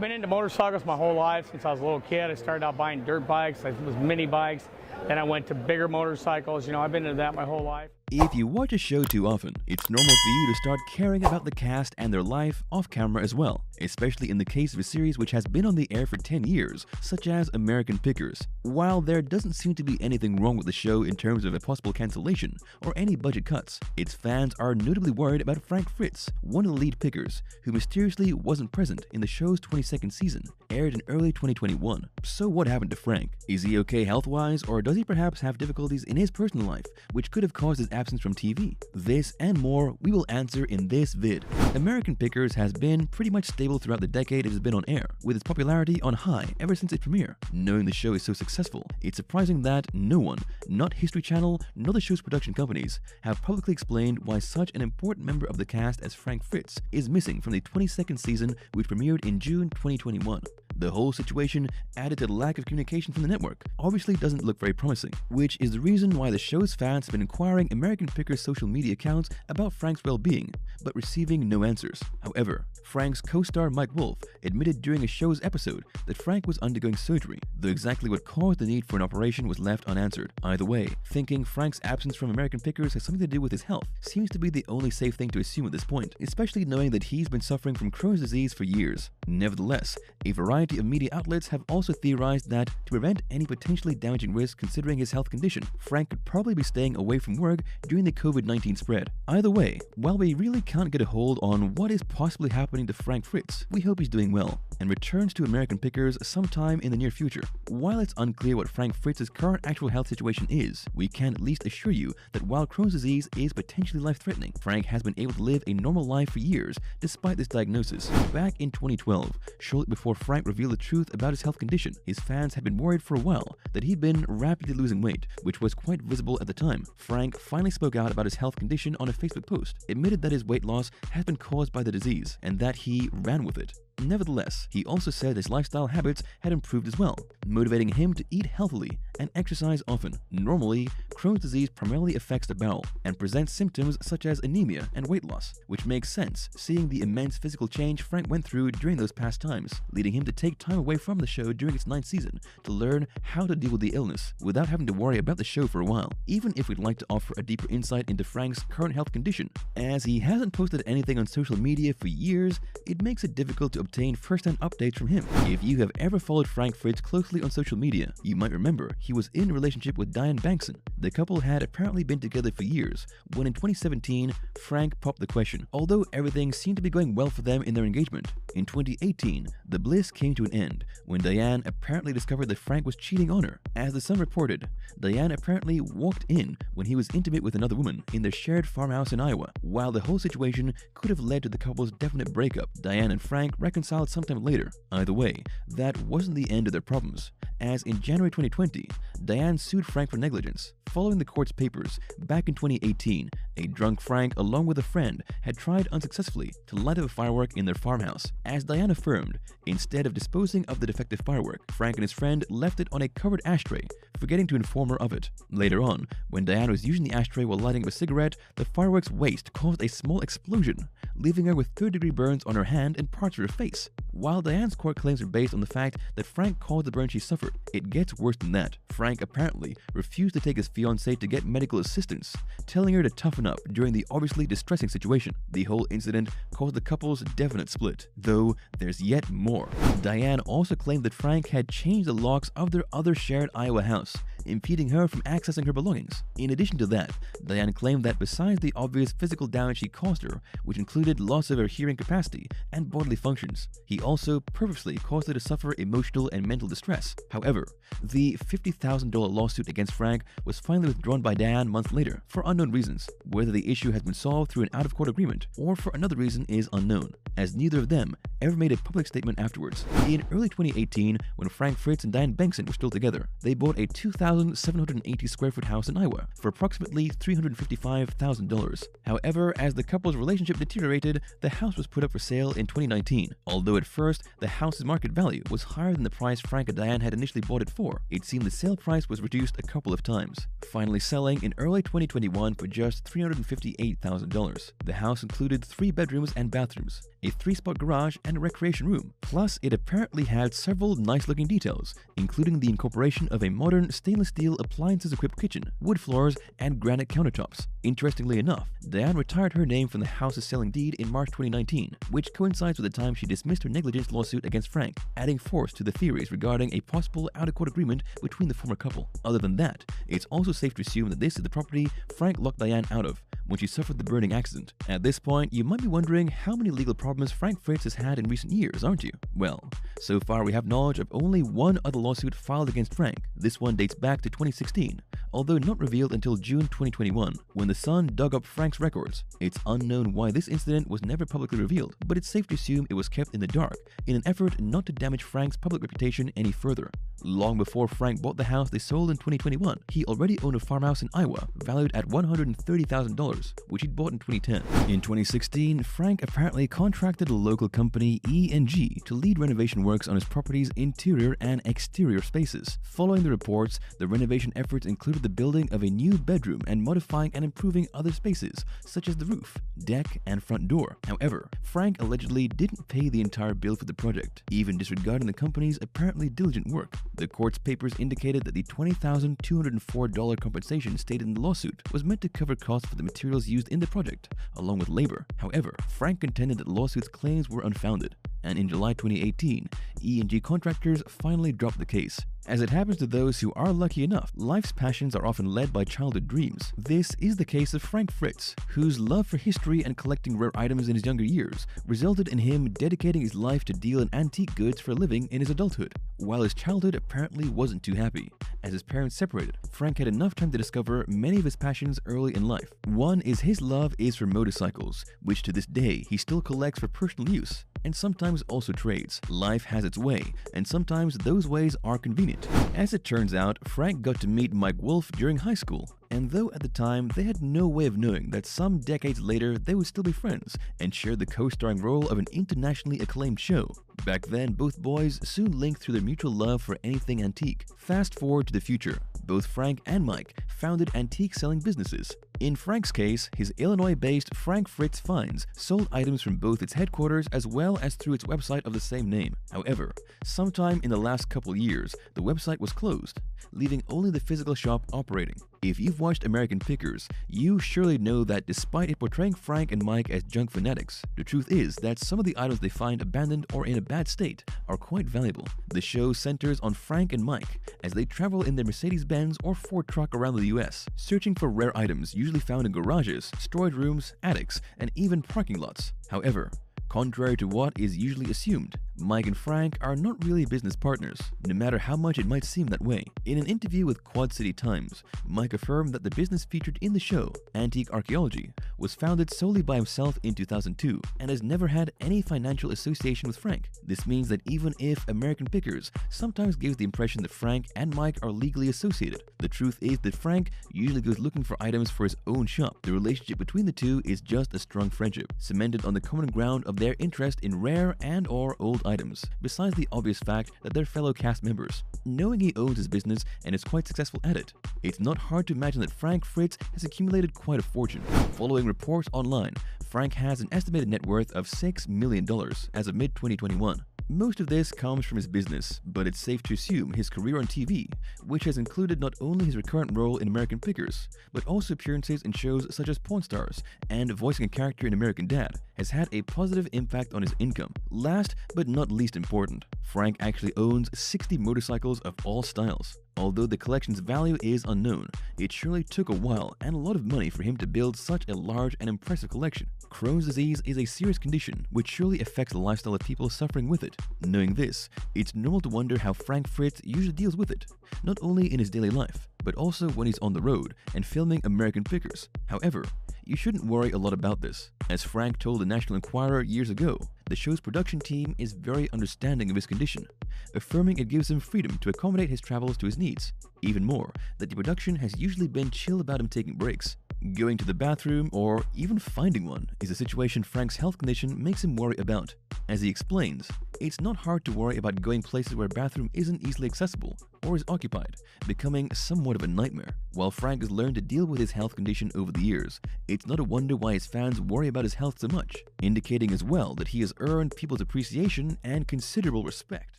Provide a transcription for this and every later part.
I've been into motorcycles my whole life since I was a little kid. I started out buying dirt bikes, I was mini bikes, then I went to bigger motorcycles. I've been into that my whole life. If you watch a show too often, it's normal for you to start caring about the cast and their life off camera as well, especially in the case of a series which has been on the air for 10 years, such as American Pickers. While there doesn't seem to be anything wrong with the show in terms of a possible cancellation or any budget cuts, its fans are notably worried about Frank Fritz, one of the lead pickers, who mysteriously wasn't present in the show's 22nd season, aired in early 2021. So what happened to Frank? Is he okay health-wise, or does he perhaps have difficulties in his personal life, which could have caused his absence from TV? This and more we will answer in this vid. American Pickers has been pretty much stable throughout the decade it has been on air, with its popularity on high ever since its premiere. Knowing the show is so successful, it's surprising that no one, not History Channel nor the show's production companies, have publicly explained why such an important member of the cast as Frank Fritz is missing from the 22nd season, which premiered in June 2021. The whole situation, added to the lack of communication from the network, obviously doesn't look very promising, which is the reason why the show's fans have been inquiring American Pickers' social media accounts about Frank's well-being, but receiving no answers. However, Frank's co-star Mike Wolf admitted during a show's episode that Frank was undergoing surgery, though exactly what caused the need for an operation was left unanswered. Either way, thinking Frank's absence from American Pickers has something to do with his health seems to be the only safe thing to assume at this point, especially knowing that he's been suffering from Crohn's disease for years. Nevertheless, a variety of media outlets have also theorized that to prevent any potentially damaging risk considering his health condition, Frank could probably be staying away from work during the COVID-19 spread. Either way, while we really can't get a hold on what is possibly happening to Frank Fritz, we hope he's doing well and returns to American Pickers sometime in the near future. While it's unclear what Frank Fritz's current actual health situation is, we can at least assure you that while Crohn's disease is potentially life-threatening, Frank has been able to live a normal life for years despite this diagnosis. Back in 2012, shortly before Frank revealed the truth about his health condition, his fans had been worried for a while that he'd been rapidly losing weight, which was quite visible at the time. Frank finally spoke out about his health condition on a Facebook post, admitted that his weight loss had been caused by the disease, and that he ran with it. Nevertheless, he also said his lifestyle habits had improved as well, motivating him to eat healthily and exercise often. Normally, Crohn's disease primarily affects the bowel and presents symptoms such as anemia and weight loss, which makes sense seeing the immense physical change Frank went through during those past times, leading him to take time away from the show during its 9th season to learn how to deal with the illness without having to worry about the show for a while. Even if we'd like to offer a deeper insight into Frank's current health condition, as he hasn't posted anything on social media for years, it makes it difficult to obtain first-hand updates from him. If you have ever followed Frank Fritz closely on social media, you might remember he was in a relationship with Diane Bankson. The couple had apparently been together for years, when in 2017, Frank popped the question, although everything seemed to be going well for them in their engagement. In 2018, the bliss came to an end when Diane apparently discovered that Frank was cheating on her. As The Sun reported, Diane apparently walked in when he was intimate with another woman in their shared farmhouse in Iowa. While the whole situation could have led to the couple's definite breakup, Diane and Frank reconciled sometime later. Either way, that wasn't the end of their problems, as in January 2020, Diane sued Frank for negligence. Following the court's papers, back in 2018, a drunk Frank along with a friend had tried unsuccessfully to light up a firework in their farmhouse. As Diane affirmed, instead of disposing of the defective firework, Frank and his friend left it on a covered ashtray, forgetting to inform her of it. Later on, when Diane was using the ashtray while lighting up a cigarette, the fireworks waste caused a small explosion, leaving her with third-degree burns on her hand and parts of her face. While Diane's court claims are based on the fact that Frank caused the burn she suffered, it gets worse than that. Frank apparently refused to take his fiancée to get medical assistance, telling her to toughen up during the obviously distressing situation. The whole incident caused the couple's definite split, though there's yet more. Diane also claimed that Frank had changed the locks of their other shared Iowa house, impeding her from accessing her belongings. In addition to that, Diane claimed that besides the obvious physical damage he caused her, which included loss of her hearing capacity and bodily functions, he also purposely caused her to suffer emotional and mental distress. However, the $50,000 lawsuit against Frank was finally withdrawn by Diane months later for unknown reasons. Whether the issue has been solved through an out-of-court agreement or for another reason is unknown, as neither of them ever made a public statement afterwards. In early 2018, when Frank Fritz and Diane Bankson were still together, they bought a 2,780 square foot house in Iowa for approximately $355,000. However, as the couple's relationship deteriorated, the house was put up for sale in 2019. Although at first, the house's market value was higher than the price Frank and Diane had initially bought it for, it seemed the sale price was reduced a couple of times, finally selling in early 2021 for just $358,000. The house included 3 bedrooms and bathrooms, a 3-spot garage, and a recreation room. Plus, it apparently had several nice-looking details, including the incorporation of a modern stainless steel appliances-equipped kitchen, wood floors, and granite countertops. Interestingly enough, Diane retired her name from the house's selling deed in March 2019, which coincides with the time she dismissed her negligence lawsuit against Frank, adding force to the theories regarding a possible out-of-court agreement between the former couple. Other than that, it's also safe to assume that this is the property Frank locked Diane out of when she suffered the burning accident. At this point, you might be wondering how many legal problems Frank Fritz has had in recent years, aren't you? Well, so far we have knowledge of only one other lawsuit filed against Frank. This one dates back to 2016, although not revealed until June 2021, when the Sun dug up Frank's records. It's unknown why this incident was never publicly revealed, but it's safe to assume it was kept in the dark in an effort not to damage Frank's public reputation any further. Long before Frank bought the house they sold in 2021, he already owned a farmhouse in Iowa valued at $130,000, which he'd bought in 2010. In 2016, Frank apparently contracted a local company, E&G, to lead renovation works on his property's interior and exterior spaces. Following the reports, the renovation efforts included the building of a new bedroom and modifying and improving other spaces, such as the roof, deck, and front door. However, Frank allegedly didn't pay the entire bill for the project, even disregarding the company's apparently diligent work. The court's papers indicated that the $20,204 compensation stated in the lawsuit was meant to cover costs for the materials used in the project, along with labor. However, Frank contended that the lawsuit's claims were unfounded, and in July 2018, E&G contractors finally dropped the case. As it happens to those who are lucky enough, life's passions are often led by childhood dreams. This is the case of Frank Fritz, whose love for history and collecting rare items in his younger years resulted in him dedicating his life to deal in antique goods for a living in his adulthood. While his childhood apparently wasn't too happy, as his parents separated, Frank had enough time to discover many of his passions early in life. One is his love is for motorcycles, which to this day he still collects for personal use, and sometimes also trades. Life has its way, and sometimes those ways are convenient. As it turns out, Frank got to meet Mike Wolfe during high school, and though at the time they had no way of knowing that some decades later they would still be friends and share the co-starring role of an internationally acclaimed show. Back then, both boys soon linked through their mutual love for anything antique. Fast forward to the future, both Frank and Mike founded antique selling businesses. In Frank's case, his Illinois-based Frank Fritz Finds sold items from both its headquarters as well as through its website of the same name. However, sometime in the last couple years, the website was closed, leaving only the physical shop operating. If you've watched American Pickers, you surely know that despite it portraying Frank and Mike as junk fanatics, the truth is that some of the items they find abandoned or in a bad state are quite valuable. The show centers on Frank and Mike as they travel in their Mercedes-Benz or Ford truck around the US, searching for rare items usually found in garages, storage rooms, attics, and even parking lots. However, contrary to what is usually assumed, Mike and Frank are not really business partners, no matter how much it might seem that way. In an interview with Quad City Times, Mike affirmed that the business featured in the show, Antique Archaeology, was founded solely by himself in 2002 and has never had any financial association with Frank. This means that even if American Pickers sometimes gives the impression that Frank and Mike are legally associated, the truth is that Frank usually goes looking for items for his own shop. The relationship between the two is just a strong friendship, cemented on the common ground of their interest in rare and/or old items, besides the obvious fact that they're fellow cast members. Knowing he owns his business and is quite successful at it, it's not hard to imagine that Frank Fritz has accumulated quite a fortune. Following reports online, Frank has an estimated net worth of $6 million as of mid-2021. Most of this comes from his business, but it's safe to assume his career on TV, which has included not only his recurrent role in American Pickers, but also appearances in shows such as Pawn Stars and voicing a character in American Dad, has had a positive impact on his income. Last but not least important, Frank actually owns 60 motorcycles of all styles. Although the collection's value is unknown, it surely took a while and a lot of money for him to build such a large and impressive collection. Crohn's disease is a serious condition which surely affects the lifestyle of people suffering with it. Knowing this, it's normal to wonder how Frank Fritz usually deals with it, not only in his daily life, but also when he's on the road and filming American Pickers. However, you shouldn't worry a lot about this. As Frank told the National Enquirer years ago, the show's production team is very understanding of his condition, affirming it gives him freedom to accommodate his travels to his needs. Even more, that the production has usually been chill about him taking breaks. Going to the bathroom or even finding one is a situation Frank's health condition makes him worry about. As he explains, it's not hard to worry about going places where a bathroom isn't easily accessible or is occupied, becoming somewhat of a nightmare. While Frank has learned to deal with his health condition over the years, it's not a wonder why his fans worry about his health so much, indicating as well that he has earned people's appreciation and considerable respect.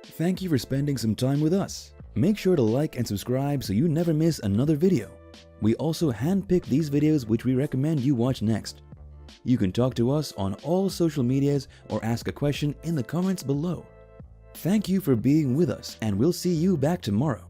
Thank you for spending some time with us. Make sure to like and subscribe so you never miss another video. We also handpick these videos which we recommend you watch next. You can talk to us on all social medias or ask a question in the comments below. Thank you for being with us, and we'll see you back tomorrow.